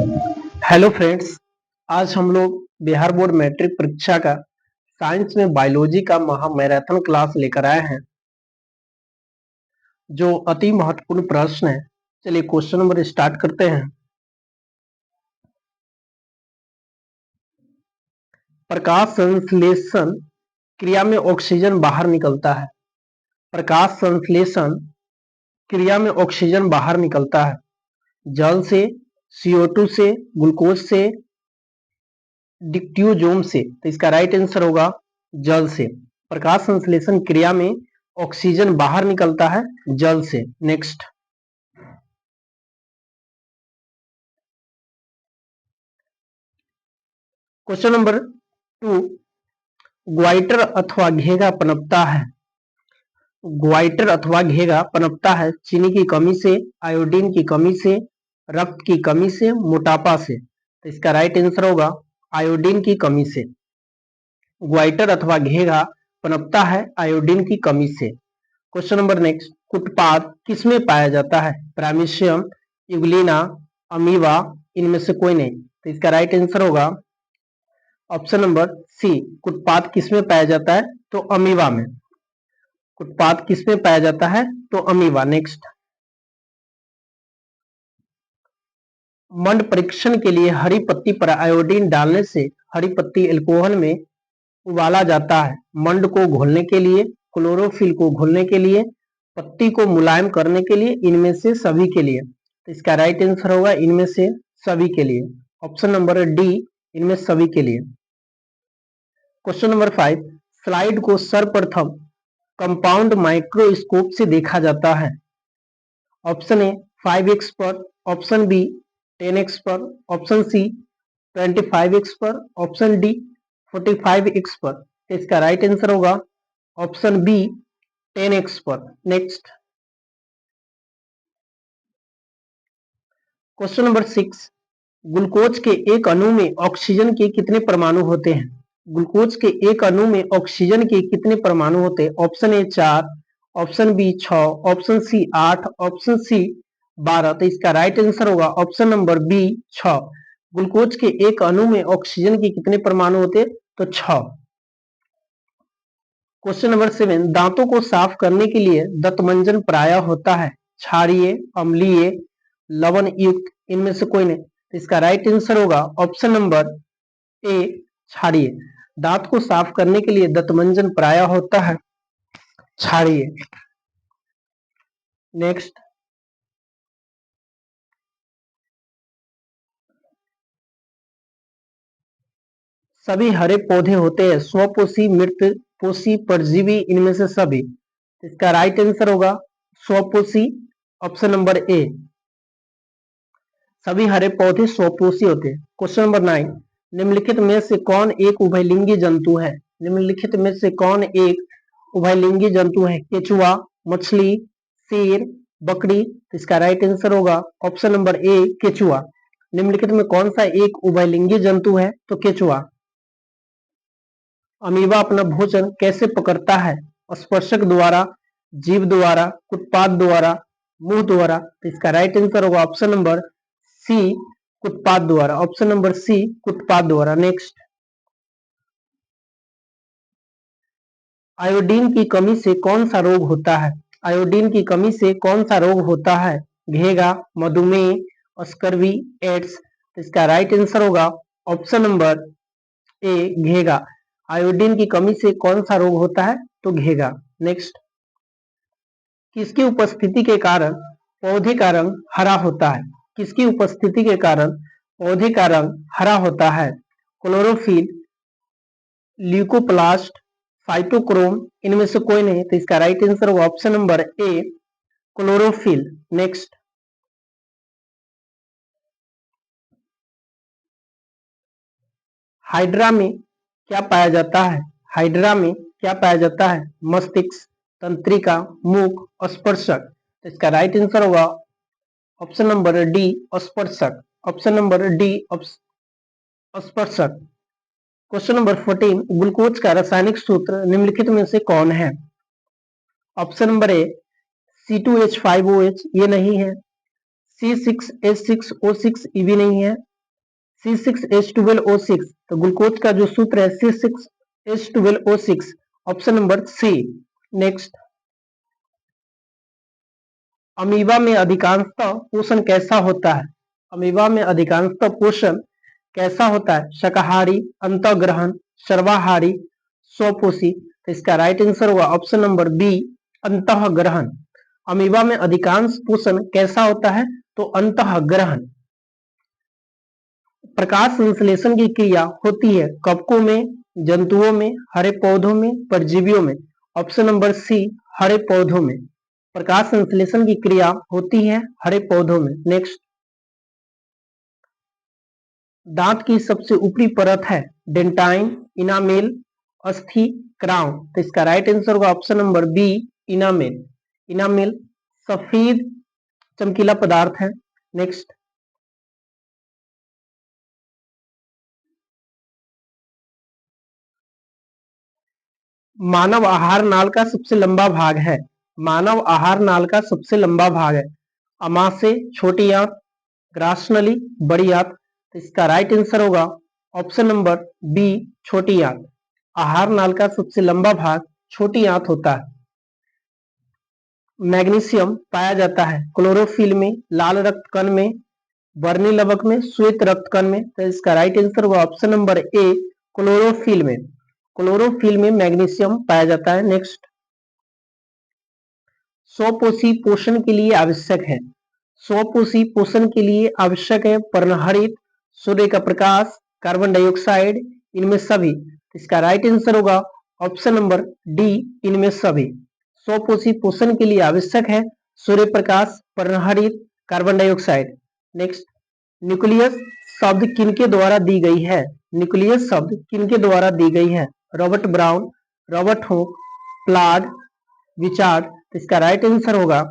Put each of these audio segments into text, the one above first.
Hello friends, आज हम लोग बिहार बोर्ड मैट्रिक परीक्षा का साइंस में बायोलॉजी का महा मैराथन क्लास लेकर आए हैं, जो अति महत्वपूर्ण प्रश्न है। चलिए क्वेश्चन नंबर स्टार्ट करते हैं। प्रकाश संश्लेषण क्रिया में ऑक्सीजन बाहर निकलता है। प्रकाश संश्लेषण क्रिया में ऑक्सीजन बाहर निकलता है जल से, CO2 से, ग्लूकोज से, डिफ्यूजोम से। तो इसका राइट आंसर होगा जल से। प्रकाश संश्लेषण क्रिया में ऑक्सीजन बाहर निकलता है जल से। नेक्स्ट क्वेश्चन नंबर 2, ग्वाइटर अथवा घेगा पनपता है। ग्वाइटर अथवा घेगा पनपता है चीनी की कमी से, आयोडीन की कमी से, रक्त की कमी से, मोटापा से। तो इसका राइट आंसर होगा आयोडीन की कमी से। ग्वाइटर अथवा घेगा पनपता है आयोडीन की कमी से। क्वेश्चन नंबर नेक्स्ट, उत्पाद किसमें पाया जाता है। प्राइमेशियम, यूग्लिना, अमीबा, इनमें से कोई नहीं। तो इसका राइट आंसर होगा ऑप्शन नंबर सी। उत्पाद किसमें पाया जाता है, तो अमीबा में। उत्पाद किसमें पाया जाता है, तो अमीबा। नेक्स्ट, मंड परीक्षण के लिए हरी पत्ती पर आयोडीन डालने से हरी पत्ती अल्कोहल में उबाला जाता है। मंड को घोलने के लिए, क्लोरोफिल को घोलने के लिए, पत्ती को मुलायम करने के लिए, इनमें से सभी के लिए। तो इसका राइट आंसर होगा इनमें से सभी के लिए। ऑप्शन नंबर डी, इनमें सभी के लिए। क्वेश्चन नंबर 5, स्लाइड को सर्वप्रथम कंपाउंड माइक्रोस्कोप से देखा जाता है। ऑप्शन ए 5x पर, ऑप्शन बी 10x पर, ऑप्शन सी 25x पर, ऑप्शन डी 45x पर। इसका राइट आंसर होगा ऑप्शन बी 10x पर। नेक्स्ट क्वेश्चन नंबर 6, ग्लूकोज के एक अणु में ऑक्सीजन के कितने परमाणु होते हैं। ग्लूकोज के एक अणु में ऑक्सीजन के कितने परमाणु होते हैं। Option A 4, option B 6, option C 8, option C 12। तो इसका राइट आंसर होगा ऑप्शन नंबर बी 6। ग्लूकोज के एक अणु में ऑक्सीजन के कितने परमाणु होते हैं, तो 6। क्वेश्चन नंबर 7, दांतों को साफ करने के लिए दंतमंजन प्रायः होता है क्षारीय, अम्लीय, लवण युक्त, इनमें से कोई नहीं। तो इसका राइट आंसर होगा ऑप्शन नंबर ए क्षारीय। दांत को साफ करने के लिए दंतमंजन प्रायः होता है क्षारीय। नेक्स्ट, सभी हरे पौधे होते हैं स्वपोषी, मृत पोषी, परजीवी, इनमें से सभी। इसका राइट आंसर होगा स्वपोषी, ऑप्शन नंबर ए। सभी हरे पौधे स्वपोषी होते हैं। क्वेश्चन नंबर 9, निम्नलिखित में से कौन एक उभयलिंगी जंतु है। निम्नलिखित में से कौन एक उभयलिंगी जंतु है। केचुआ, मछली, शेर, बकरी। इसका राइट आंसर होगा ऑप्शन नंबर ए केचुआ। निम्नलिखित में कौन सा एक उभयलिंगी जंतु है, तो केचुआ। अमीबा अपना भोजन कैसे पकड़ता है। स्पर्शक द्वारा, जीभ द्वारा, उत्पाद द्वारा, मुंह द्वारा। तो इसका राइट आंसर होगा ऑप्शन नंबर सी उत्पाद द्वारा। ऑप्शन नंबर सी उत्पाद द्वारा। नेक्स्ट, आयोडीन की कमी से कौन सा रोग होता है। आयोडीन की कमी से कौन सा रोग होता है। घेगा, मधुमेह, स्कर्वी, एड्स। तो इसका राइट आंसर होगा ऑप्शन नंबर ए घेगा। आयोडीन की कमी से कौन सा रोग होता है, तो घेगा। नेक्स्ट, किसकी उपस्थिति के कारण पौधे का रंग हरा होता है। किसकी उपस्थिति के कारण पौधे का रंग हरा होता है। क्लोरोफिल, ल्यूकोप्लास्ट, फाइटोक्रोम, इनमें से कोई नहीं। तो इसका राइट आंसर होगा option number A chlorophyll. Next, hydra में क्या पाया जाता है। हाइड्रा में क्या पाया जाता है। मस्तिष्क, तंत्रिका, मुख, स्पर्शक। तो इसका राइट आंसर होगा ऑप्शन नंबर डी स्पर्शक। ऑप्शन नंबर डी स्पर्शक। क्वेश्चन नंबर 14, ग्लूकोज का रासायनिक सूत्र निम्नलिखित में से कौन है। ऑप्शन नंबर ए C2H5OH, ये नहीं है। C6H6O6, ये भी नहीं है। C6H12O6, तो ग्लूकोज का जो सूत्र है C6H12O6, option number C. Next, amoeba में अधिकांशतः पोषण कैसा होता है? अमीबा में अधिकांशतः पोषण कैसा होता है? शाकाहारी, अंतःग्रहण, सर्वाहारी, स्वपोषी। तो इसका राइट आंसर होगा ऑप्शन नंबर बी, अंतःग्रहण। अमीबा में अधिकांश पोषण कैसा होता है? तो अंतःग्रहण। प्रकाश संश्लेषण की क्रिया होती है कवकों में, जंतुओं में, हरे पौधों में, परजीवियों में। ऑप्शन नंबर सी, हरे पौधों में। प्रकाश संश्लेषण की क्रिया होती है हरे पौधों में। नेक्स्ट, दांत की सबसे ऊपरी परत है डेंटाइन, इनामेल, अस्थि, क्राउन। तो इसका राइट आंसर होगा option number B, enamel. Enamel सफेद चमकीला पदार्थ है। नेक्स्ट, मानव आहार नाल का सबसे लंबा भाग है। मानव आहार नाल का सबसे लंबा भाग है अमाशय, छोटी आंत, ग्रासनली, बड़ी आंत। तो इसका राइट आंसर होगा ऑप्शन नंबर बी, छोटी आंत। आहार नाल का सबसे लंबा भाग छोटी आंत होता है। मैग्नीशियम पाया जाता है क्लोरोफिल में, लाल रक्त कण में, बर्नी लवक में, श्वेत रक्त कण में। तो इसका राइट आंसर होगा ऑप्शन नंबर ए, क्लोरोफिल में। क्लोरोफिल में मैग्नीशियम पाया जाता है। नेक्स्ट, स्वपोषी पोषण के लिए आवश्यक है। स्वपोषी पोषण के लिए आवश्यक है पर्णहरित, सूर्य का प्रकाश, कार्बन डाइऑक्साइड, इनमें सभी। इसका राइट आंसर होगा ऑप्शन नंबर डी, इनमें सभी। स्वपोषी पोषण के लिए आवश्यक है सूर्य प्रकाश, पर्णहरित, कार्बन डाइऑक्साइड। नेक्स्ट, न्यूक्लियस शब्द किनके द्वारा दी गई है? न्यूक्लियस शब्द किनके द्वारा दी गई है? रॉबर्ट ब्राउन, रॉबर्ट हुक, प्लाड, विचार्ड। इसका राइट आंसर होगा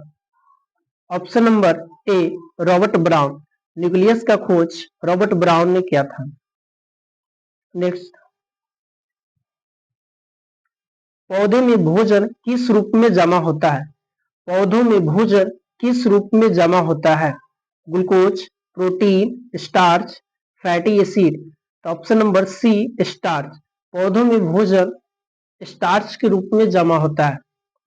option number A, Robert Brown. Nucleus का खोज रॉबर्ट ब्राउन ने किया था। नेक्स्ट, पौधे में भोजन किस रूप में जमा होता है? पौधों में भोजन किस रूप में जमा होता है? Glucose, protein, starch, fatty acid. तो ऑप्शन नंबर सी, स्टार्च। पौधों में भोजन स्टार्च के रूप में जमा होता है।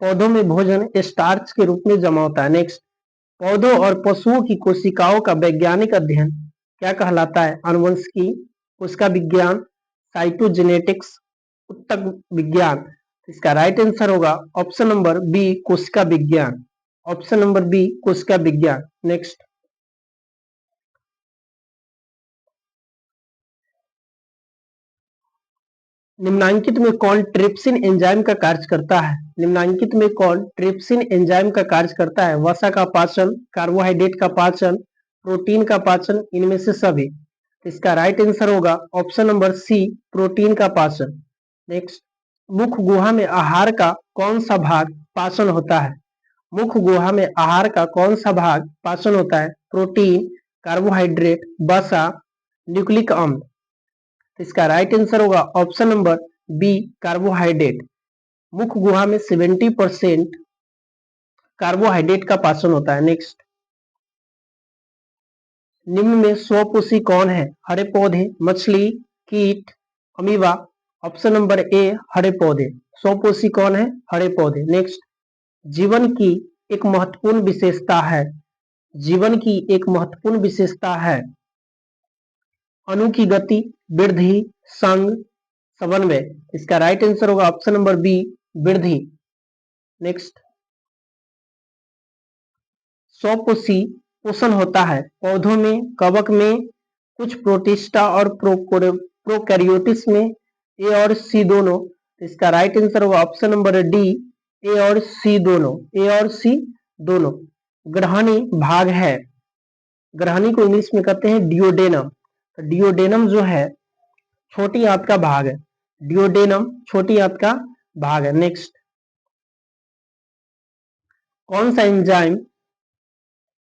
पौधों में भोजन स्टार्च के रूप में जमा होता है। नेक्स्ट, पौधों और पशुओं की कोशिकाओं का वैज्ञानिक अध्ययन क्या कहलाता है? आनुवंशिकी, कोशिका विज्ञान, साइटोजेनेटिक्स, ऊतक विज्ञान। इसका राइट आंसर होगा ऑप्शन नंबर बी, कोशिका विज्ञान। ऑप्शन नंबर बी, कोशिका विज्ञान। नेक्स्ट, निम्नांकित में कौन ट्रिप्सिन एंजाइम का कार्य करता है? निम्नांकित में कौन ट्रिप्सिन एंजाइम का कार्य करता है? वसा का पाचन, कार्बोहाइड्रेट का पाचन, प्रोटीन का पाचन, इनमें से सभी। इसका राइट आंसर होगा ऑप्शन नंबर सी, प्रोटीन का पाचन। नेक्स्ट, मुख गुहा में आहार का कौन सा भाग पाचन होता है? मुख गुहा में आहार का कौन सा भाग पाचन होता है? प्रोटीन, कार्बोहाइड्रेट, वसा, न्यूक्लिक अम्ल। इसका राइट आंसर होगा ऑप्शन नंबर बी, कार्बोहाइड्रेट। मुख गुहा में 70% कार्बोहाइड्रेट का पाचन होता है। नेक्स्ट, निम्न में स्वपोषी कौन है? हरे पौधे, मछली, कीट, अमीबा। ऑप्शन नंबर ए, हरे पौधे। स्वपोषी कौन है? हरे पौधे। नेक्स्ट, जीवन की एक महत्वपूर्ण विशेषता है। जीवन की एक महत्वपूर्ण विशेषता है अणु की गति, वृद्धि, संग, समन्वय। इसका राइट आंसर होगा ऑप्शन नंबर बी, वृद्धि। नेक्स्ट, स्वपोषी पोषण होता है पौधों में, कवक में, कुछ प्रोटिस्टा और प्रोकैरियोटिस में, ए और सी दोनों। इसका राइट आंसर होगा ऑप्शन नंबर डी, ए और सी दोनों। ए और सी दोनों। ग्रहणी भाग है, ग्रहणी को इंग्लिश में कहते हैं डिओडेनम। तो डिओडेनम जो है छोटी आंत का भाग है। डिओडेनम छोटी आंत का भाग है। नेक्स्ट, कौन सा एंजाइम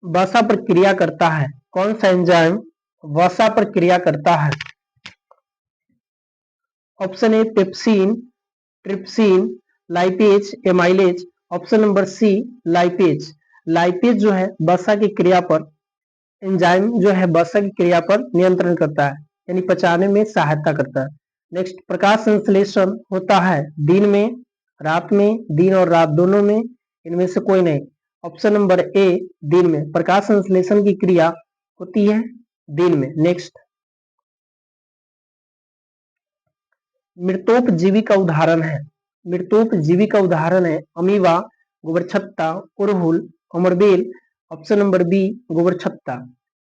वसा पर क्रिया करता है? कौन सा एंजाइम वसा पर क्रिया करता है? Option A, pepsin, trypsin, lipase, amylase. Option number C, lipase. Lipase जो है वसा की क्रिया पर, एंजाइम जो है वसा की क्रिया पर नियंत्रण करता है। यानी पचाने में सहायता करता है। नेक्स्ट, प्रकाश संश्लेषण होता है दिन में, रात में, दिन और रात दोनों में, इनमें से कोई नहीं। ऑप्शन नंबर ए दिन में प्रकाश संश्लेषण की क्रिया होती है दिन में। नेक्स्ट, मृतोपजीवी का उदाहरण है, मृतोपजीवी का उदाहरण है अमीबा, गोबरछत्ता, उड़हुल, अमरबेल। ऑप्शन नंबर बी गोबरछत्ता।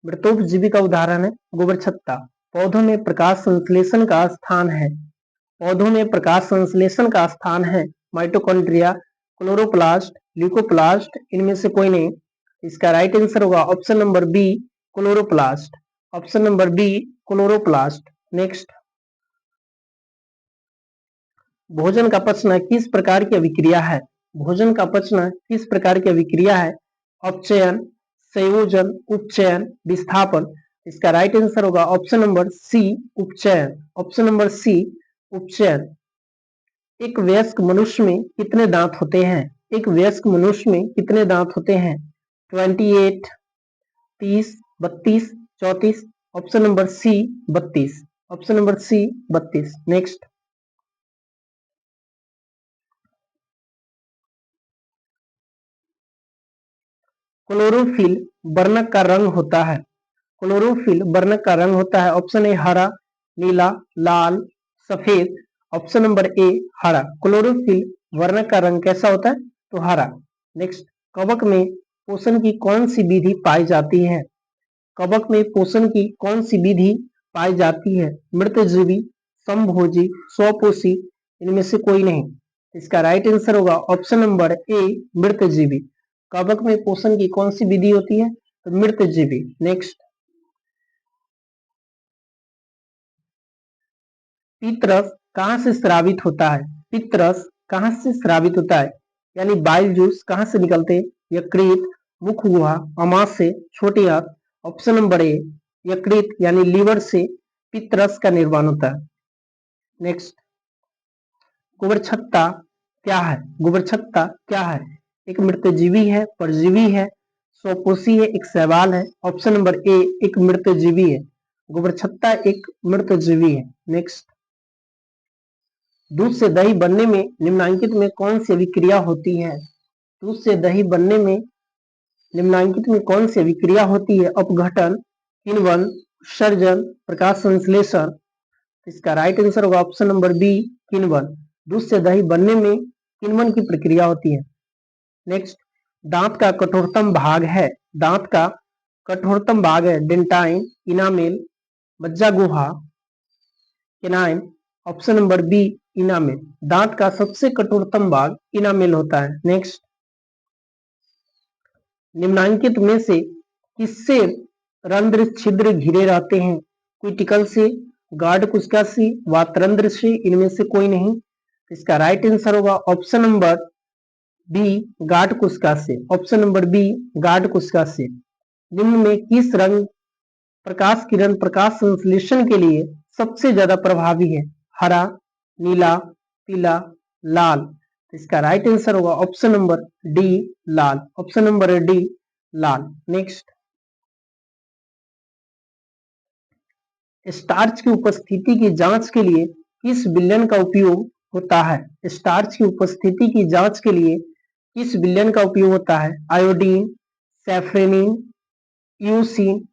मृतोपजीवी का उदाहरण है गोबरछत्ता। पौधों में प्रकाश संश्लेषण का स्थान है, पौधों में प्रकाश संश्लेषण का स्थान है माइटोकॉन्ड्रिया, क्लोरोप्लास्ट, ल्यूकोप्लास्ट, इनमें से कोई नहीं। इसका राइट आंसर होगा option number B chloroplast. Option number B chloroplast. Next, भोजन का पचना किस प्रकार की अभिक्रिया है, भोजन का पचना किस प्रकार की अभिक्रिया है? अपचयन, संयोजन, उपचयन, विस्थापन। इसका राइट आंसर होगा ऑप्शन नंबर सी उपचयन। ऑप्शन नंबर सी उपचयन। एक वयस्क मनुष्य में कितने दांत होते हैं, एक वयस्क मनुष्य में कितने दांत होते हैं? 28, 30, 32, 34। Option number C 32। Option number C 32। Next, chlorophyll वर्णक का रंग होता है, क्लोरोफिल वर्णक का रंग होता है ऑप्शन ए हरा, नीला, लाल, सफेद। ऑप्शन नंबर ए हरा। क्लोरोफिल वर्णक का रंग कैसा होता है? तो हरा। नेक्स्ट, कवक में पोषण की कौन सी विधि पाई जाती है, कवक में पोषण की कौन सी विधि पाई जाती है? मृतजीवी, समभोजी, स्वपोषी, इनमें से कोई नहीं। इसका राइट आंसर होगा ऑप्शन नंबर ए मृतजीवी। कवक में पोषण की कौन सी विधि होती है? तो मृतजीवी। नेक्स्ट, पित्तरस कहाँ से स्रावित होता है, पित्तरस कहाँ से स्रावित होता है? यानी बाइल जूस कहाँ से निकलते हैं? यकृत, मुख गुहा, आमाशय, छोटी आंत। ऑप्शन नंबर ए यकृत यानी लीवर से पित्तरस का निर्माण होता है। नेक्स्ट, गोबरछत्ता क्या है, गोबरछत्ता क्या है? एक मृतजीवी है, परजीवी है, स्वपोषी है, एक शैवाल है। ऑप्शन नंबर ए एक मृतजीवी है। गोबरछत्ता एक मृतजीवी है। नेक्स्ट, दूध से दही बनने में निम्नलिखित में कौन सी अभिक्रिया होती है? दूध से दही बनने में निम्नलिखित में कौन सी अभिक्रिया होती है? अपघटन, किण्वन, उत्सर्जन, प्रकाश संश्लेषण। इसका राइट आंसर होगा ऑप्शन नंबर बी किण्वन। दूध से दही बनने में किण्वन की प्रक्रिया होती है। नेक्स्ट, दांत का कठोरतम भाग है, दांत का कठोरतम भाग है डेंटाइन, इनामेल, मज्जा गुहा, canine. Option number B enamel. दांत का सबसे कठोरतम भाग इनामेल होता है। नेक्स्ट, निम्नलिखित में से किससे रंध्र छिद्र घिरे रहते हैं? क्यूटिकल से, गार्ड कोशिका से, वातरंध्र से, इनमें से कोई नहीं। इसका राइट आंसर होगा ऑप्शन नंबर बी गार्ड कोशिका से। ऑप्शन नंबर बी गार्ड कोशिका से। निम्न में किस रंग प्रकाश किरण प्रकाश संश्लेषण के लिए सबसे ज्यादा प्रभावी है? हरा, नीला, पीला, लाल। इसका राइट आंसर होगा ऑप्शन नंबर डी लाल। ऑप्शन नंबर डी लाल। नेक्स्ट, स्टार्च की उपस्थिति की जांच के लिए किस विलयन का उपयोग होता है? स्टार्च की उपस्थिति की जांच के लिए किस विलयन का उपयोग होता है? Iodine, safranin, eosin,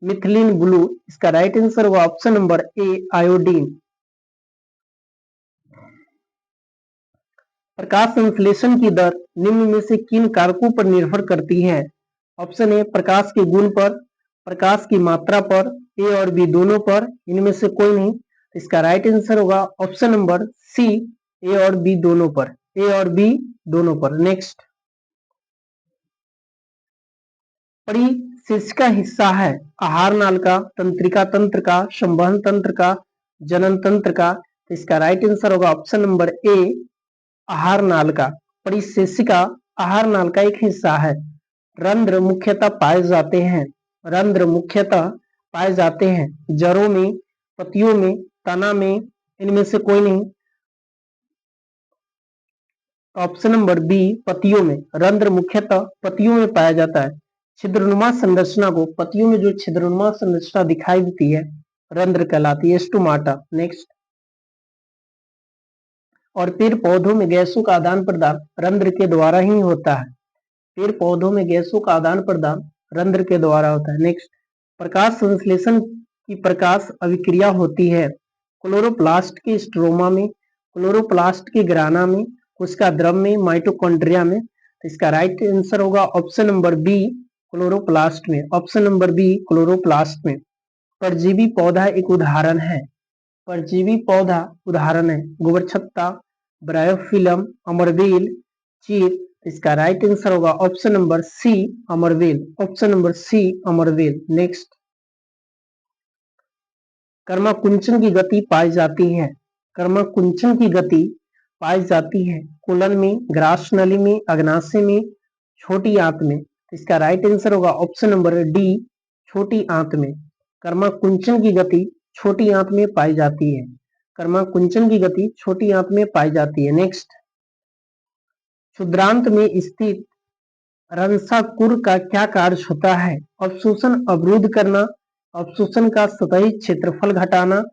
methylene blue. इसका राइट आंसर होगा ऑप्शन नंबर ए आयोडीन। प्रकाश संश्लेषण की दर निम्न में से किन कारकों पर निर्भर करती है? ऑप्शन ए प्रकाश के गुण पर, प्रकाश की मात्रा पर, ए और बी दोनों पर, इनमें से कोई नहीं। इसका राइट आंसर होगा ऑप्शन नंबर सी ए और बी दोनों पर, ए और बी दोनों पर। नेक्स्ट, परिशिष्ट हिस्सा है आहार नाल का, तंत्रिका तंत्र का, संवहन तंत्र का, जनन तंत्र का। इसका राइट आंसर होगा ऑप्शन नंबर ए आहार नाल का। परिशिष्टिका आहार नाल का एक हिस्सा है। रंध्र मुख्यतः पाए जाते हैं, रंध्र मुख्यतः पाए जाते हैं जड़ों में, पत्तियों में, तना में, इनमें से कोई नहीं। ऑप्शन नंबर बी पत्तियों में। रंध्र मुख्यतः पत्तियों में पाया जाता है। छिद्रनुमा संरचना को, पत्तियों में जो छिद्रनुमा संरचना दिखाई देती है रंध्र कहलाती है, स्टोमाटा। नेक्स्ट, और पेड़ पौधों में गैसों का आदान प्रदान रंध्र के द्वारा ही होता है। पेड़ पौधों में गैसों का आदान प्रदान रंध्र के द्वारा होता है। नेक्स्ट, प्रकाश संश्लेषण की प्रकाश अभिक्रिया होती है क्लोरोप्लास्ट के स्ट्रोमा में, क्लोरोप्लास्ट के ग्राना में, कोशिका द्रव में, माइटोकॉन्ड्रिया में। तो इसका राइट आंसर होगा ऑप्शन नंबर बी, क्लोरोप्लास्ट में। ऑप्शन नंबर बी, क्लोरोप्लास्ट में। परजीवी पौधा एक उदाहरण है, परजीवी पौधा उदाहरण है गोबरछत्ता, ब्रायोफिलम, अमरवेल, चीर। इसका राइट आंसर होगा ऑप्शन नंबर सी, अमरवेल। ऑप्शन नंबर सी, अमरवेल। नेक्स्ट, कर्माकुंचन की गति पाई जाती है, कर्माकुंचन की गति पाई जाती है कोलन में, ग्रास नली में, अग्नाशय में, छोटी आंत में। इसका राइट आंसर होगा ऑप्शन नंबर डी, छोटी आंत में। कर्माकुंचन की गति छोटी आंत में पाई जाती है, कर्माकुंचन की गति छोटी आंत में पाई जाती है। नेक्स्ट, क्षुद्रांत में स्थित रंसाकुर का क्या कार्य होता है? अवशोषण अवरुद्ध करना, अवशोषण का सतही क्षेत्रफल घटाना,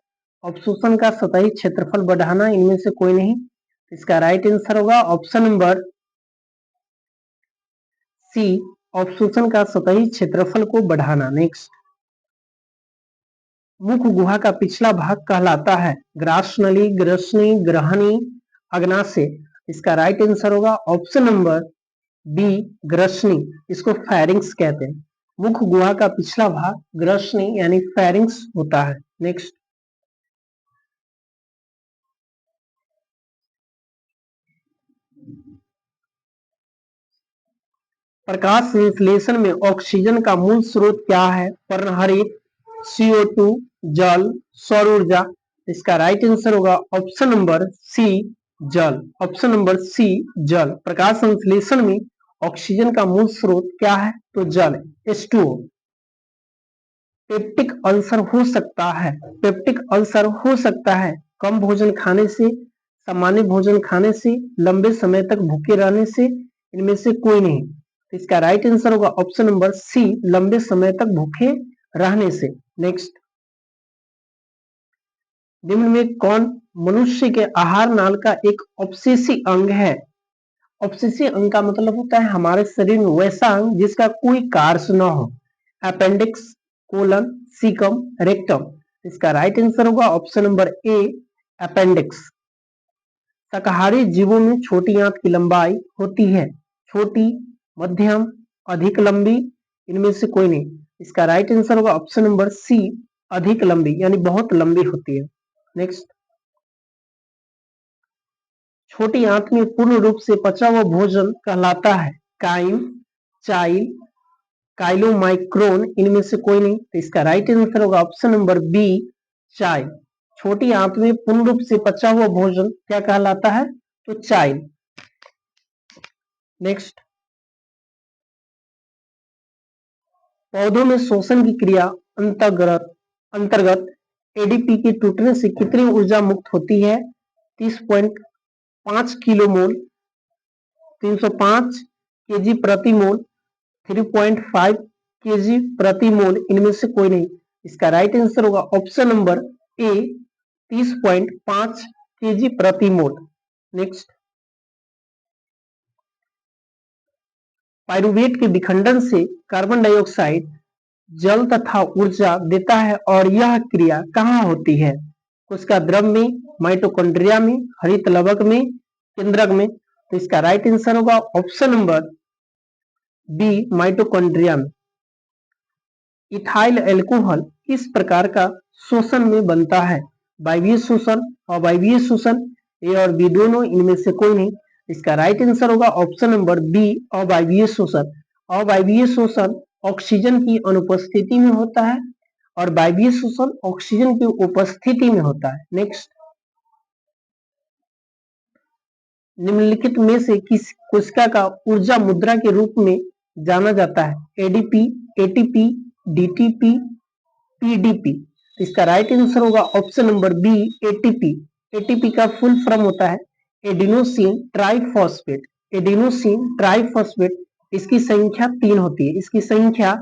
अवशोषण का सतही क्षेत्रफल बढ़ाना, इनमें से कोई नहीं। इसका राइट आंसर होगा ऑप्शन नंबर सी, अवशोषण का सतही क्षेत्रफल को बढ़ाना। नेक्स्ट, मुख गुहा का पिछला भाग कहलाता है ग्रास नली, ग्रसनी, ग्रहणी, अग्नाशय। इसका राइट आंसर होगा ऑप्शन नंबर बी, ग्रसनी। इसको फेरिंग्स कहते हैं। मुख गुहा का पिछला भाग ग्रसनी यानी फेरिंग्स होता है। नेक्स्ट, प्रकाश संश्लेषण में ऑक्सीजन का मूल स्रोत क्या है? पर्णहरित, CO2, जल, सौर ऊर्जा। इसका राइट आंसर होगा ऑप्शन नंबर सी, जल। ऑप्शन नंबर सी, जल। प्रकाश संश्लेषण में ऑक्सीजन का मूल स्रोत क्या है? तो जल, H2O। पेप्टिक अल्सर हो सकता है, पेप्टिक अल्सर हो सकता है कम भोजन खाने से, सामान्य भोजन खाने से, लंबे समय तक भूखे रहने से, इनमें से कोई नहीं। इसका राइट आंसर होगा ऑप्शन नंबर सी, लंबे समय तक भूखे रहने से। नेक्स्ट, निम्न में कौन मनुष्य के आहार नाल का एक ऑब्सेसिव अंग है? ऑब्सेसिव अंग का मतलब होता है हमारे शरीर में वैसा अंग जिसका कोई कार्य न हो। Appendix, colon, caecum, rectum. इसका राइट आंसर होगा ऑप्शन नंबर ए, अपेंडिक्स। शाकाहारी जीवों में छोटी आंत की लंबाई होती है छोटी, मध्यम, अधिक लंबी, इनमें से कोई नहीं। इसका राइट आंसर होगा ऑप्शन नंबर सी, अधिक लंबी यानी बहुत लंबी होती है। नेक्स्ट, छोटी आंत में पूर्ण रूप से पचा हुआ भोजन कहलाता है काइम, चाइल, काइलोमाइक्रोन, इनमें से कोई नहीं। तो इसका राइट आंसर होगा ऑप्शन नंबर बी, चाइल। छोटी आंत में पूर्ण रूप से पचा हुआ भोजन क्या कहलाता है? तो चाइल। नेक्स्ट, पौधों में शोषण की क्रिया अंतर्गत एडीपी के टूटने से कितनी ऊर्जा मुक्त होती है? 30.5 किलोमोल, 305 केजी प्रति मोल, 3.5 केजी प्रति मोल, इनमें से कोई नहीं। इसका राइट आंसर होगा ऑप्शन नंबर ए, 30.5 केजी प्रति मोल। नेक्स्ट, पाइरूवेट के विखंडन से कार्बन डाइऑक्साइड जल तथा ऊर्जा देता है और यह क्रिया कहाँ होती है? कोशिका द्रव में, माइटोकॉन्ड्रिया में, हरित लवक में, केंद्रक में। तो इसका राइट आंसर होगा ऑप्शन नंबर बी, माइटोकॉन्ड्रिया में। इथाइल अल्कोहल किस प्रकार का शोषण में बनता है? वायवीय शोषण, अवायवीय शोषण, ए और बी दोनों, इनमें से कोई नहीं। इसका राइट आंसर होगा ऑप्शन नंबर बी, अवायवीय शोषण। अवायवीय शोषण ऑक्सीजन की अनुपस्थिति में होता है और वायवीय शोषण ऑक्सीजन की उपस्थिति में होता है। नेक्स्ट, निम्नलिखित में से किस कोशिका का ऊर्जा मुद्रा के रूप में जाना जाता है? ADP, ATP, DTP, PDP. इसका राइट आंसर होगा option number B, ATP. ATP का फुल फॉर्म होता है एडिनोसिन ट्राइफॉस्फेट, एडिनोसिन ट्राइफॉस्फेट। इसकी संख्या 3 होती है, इसकी संख्या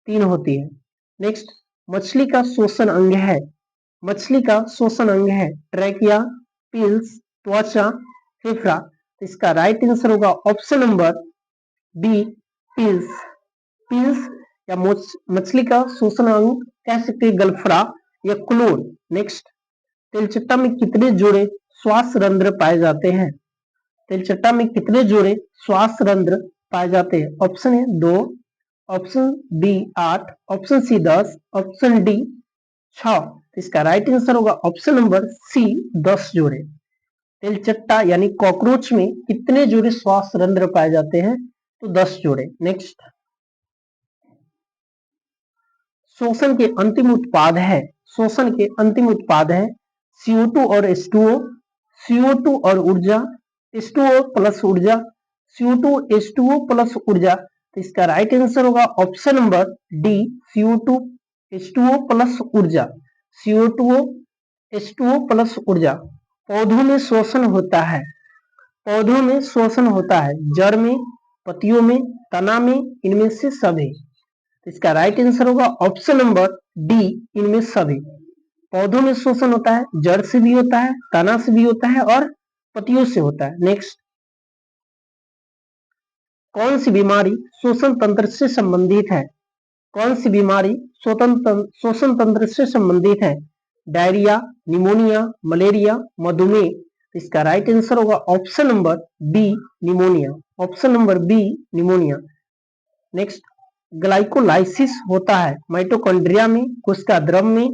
3 होती है। नेक्स्ट, मछली का श्वसन अंग है मछली का श्वसन अंग है ट्रैकिया, पिल्स, त्वचा, फेफड़ा। इसका राइट आंसर होगा ऑप्शन नंबर बी पिल्स। पिल्स या मछली का श्वसन अंग कह सकते हैं गलफड़ा या क्लोर। नेक्स्ट, तेलचट्टा में कितने जोड़े श्वास रंध्र पाए जाते हैं? तेलचट्टा में कितने जोड़े श्वास रंध्र पाए जाते हैं? ऑप्शन है 2, option B 8, option C 10, option D 6। इसका राइट आंसर होगा ऑप्शन नंबर सी 10 जोड़े। तेलचट्टा यानी कॉकरोच में कितने जोड़े श्वास रंध्र पाए जाते हैं? तो 10 जोड़े। नेक्स्ट, श्वसन के अंतिम उत्पाद है, श्वसन के अंतिम उत्पाद है CO2 और H2O, CO2 और ऊर्जा, H2O प्लस ऊर्जा, CO2 H2O प्लस ऊर्जा। तो इसका राइट आंसर होगा option number D CO2 H2O plus ऊर्जा, CO2 H2O प्लस ऊर्जा। पौधों में श्वसन होता है, पौधों में श्वसन होता है जड़ में, पत्तियों में, तना में, इनमें से सभी। इसका राइट आंसर होगा ऑप्शन नंबर डी इनमें सभी। पौधों में श्वसन होता है, जड़ से भी होता है, तना से भी होता है और पत्तियों से होता है। नेक्स्ट, कौन सी बीमारी श्वसन तंत्र से संबंधित है? कौन सी बीमारी श्वसन तंत्र से संबंधित है? डायरिया, निमोनिया, मलेरिया, मधुमेह। इसका राइट आंसर होगा option number B pneumonia, option number B pneumonia. Next, glycolysis होता है माइटोकॉन्ड्रिया में, कोशिका द्रव में,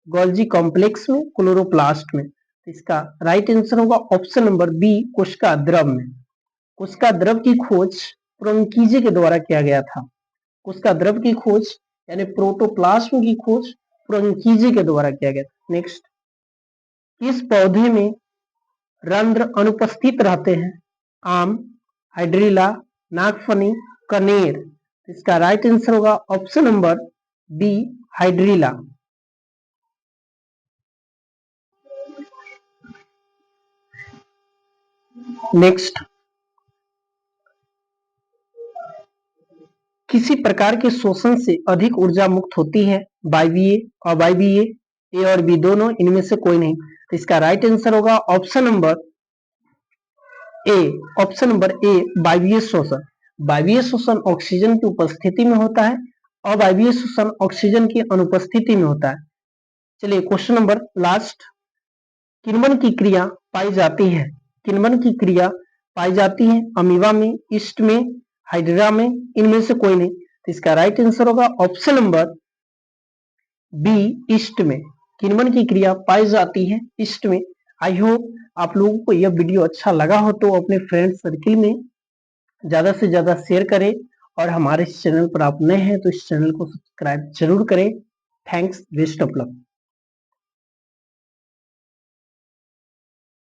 गोल्जी कॉम्प्लेक्स में, क्लोरोप्लास्ट में। इसका राइट आंसर होगा ऑप्शन नंबर बी कोशिका द्रव में। कोशिका द्रव की खोज प्रोंकीजे के द्वारा किया गया था। कोशिका द्रव की खोज यानी प्रोटोप्लाज्म की खोज प्रोंकीजे के द्वारा किया गया था। नेक्स्ट, किस पौधे में रंध्र अनुपस्थित रहते हैं? आम, हाइड्रिला, नागफनी, कनेर। इसका राइट आंसर होगा option number B hydrilla. Next, किसी प्रकार के शोषण से अधिक ऊर्जा मुक्त होती है? वायवीय, अवायवीय, ए और बी दोनों, इनमें से कोई नहीं। तो इसका राइट आंसर होगा ऑप्शन नंबर ए, ऑप्शन नंबर ए वायवीय शोषण। वायवीय शोषण ऑक्सीजन की उपस्थिति में होता है, अवायवीय शोषण ऑक्सीजन की अनुपस्थिति में होता है। चलिए क्वेश्चन नंबर लास्ट, किण्वन की क्रिया पाई जाती है, किण्वन की क्रिया पाई जाती है अमीबा में, ईस्ट में, हाइड्रा में, इनमें से कोई नहीं। तो इसका राइट आंसर होगा ऑप्शन नंबर बी ईस्ट में। किण्वन की क्रिया पाई जाती है ईस्ट में। आई होप आप लोगों को यह वीडियो अच्छा लगा हो तो अपने फ्रेंड सर्किल में ज्यादा से ज्यादा शेयर करें, और हमारे इस चैनल पर आप नए हैं तो इस चैनल को सब्सक्राइब जरूर करें। Thanks, best of luck.